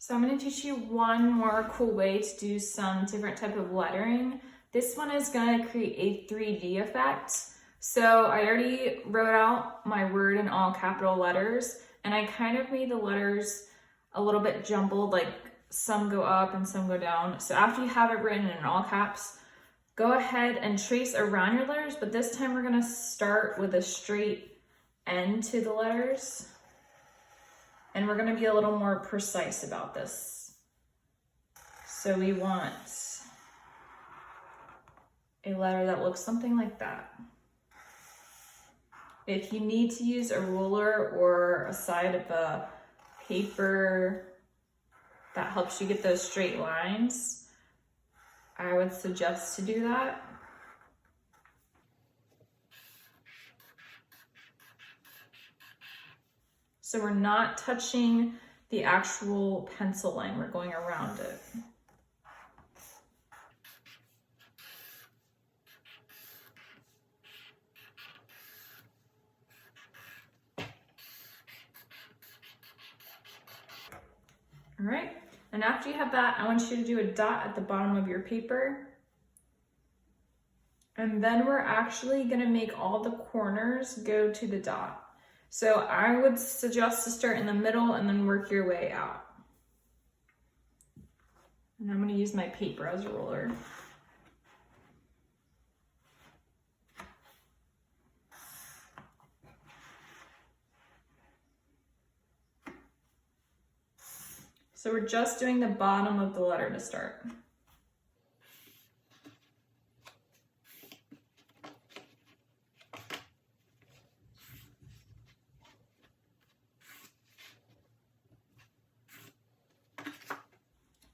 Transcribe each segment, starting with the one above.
So I'm going to teach you one more cool way to do some different type of lettering. This one is going to create a 3D effect. So I already wrote out my word in all capital letters, and I kind of made the letters a little bit jumbled, like some go up and some go down. So after you have it written in all caps, go ahead and trace around your letters, but this time we're going to start with a straight end to the letters. And we're going to be a little more precise about this. So we want a letter that looks something like that. If you need to use a ruler or a side of a paper that helps you get those straight lines, I would suggest to do that. So we're not touching the actual pencil line, we're going around it. All right, and after you have that, I want you to do a dot at the bottom of your paper. And then we're actually gonna make all the corners go to the dot. So I would suggest to start in the middle and then work your way out. And I'm gonna use my paper as a ruler. So we're just doing the bottom of the letter to start.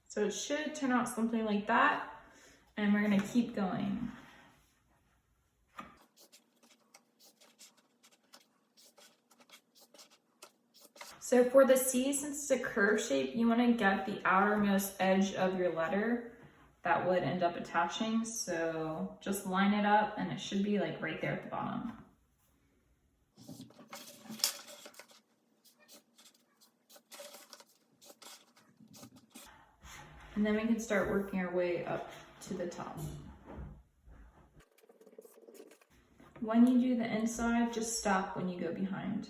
So it should turn out something like that, and we're gonna keep going. So for the C, since it's a curve shape, you wanna get the outermost edge of your letter that would end up attaching. So just line it up and it should be like right there at the bottom. And then we can start working our way up to the top. When you do the inside, just stop when you go behind.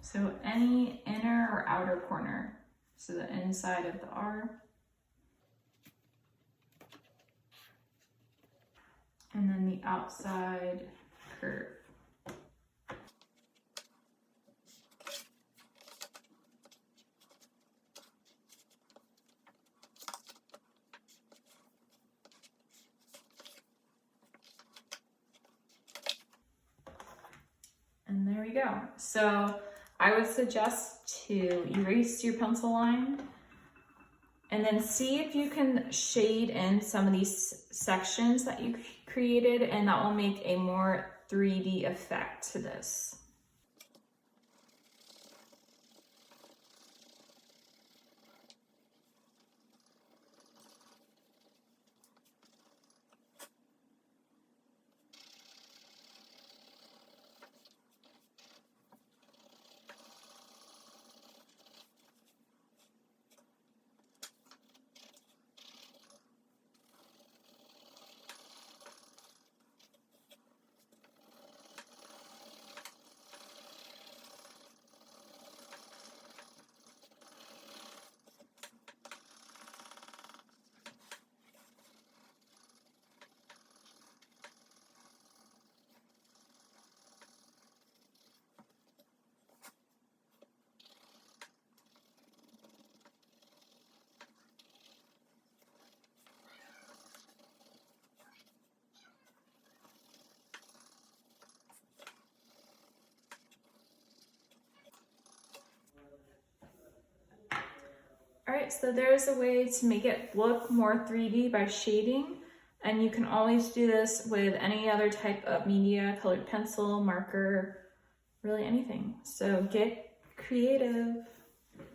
So any inner or outer corner, so the inside of the R. And then the outside curve. And there we go. So I would suggest to erase your pencil line and then see if you can shade in some of these sections that you created, and that will make a more 3D effect to this. All right, so there's a way to make it look more 3D by shading, and you can always do this with any other type of media, colored pencil, marker, really anything. So get creative.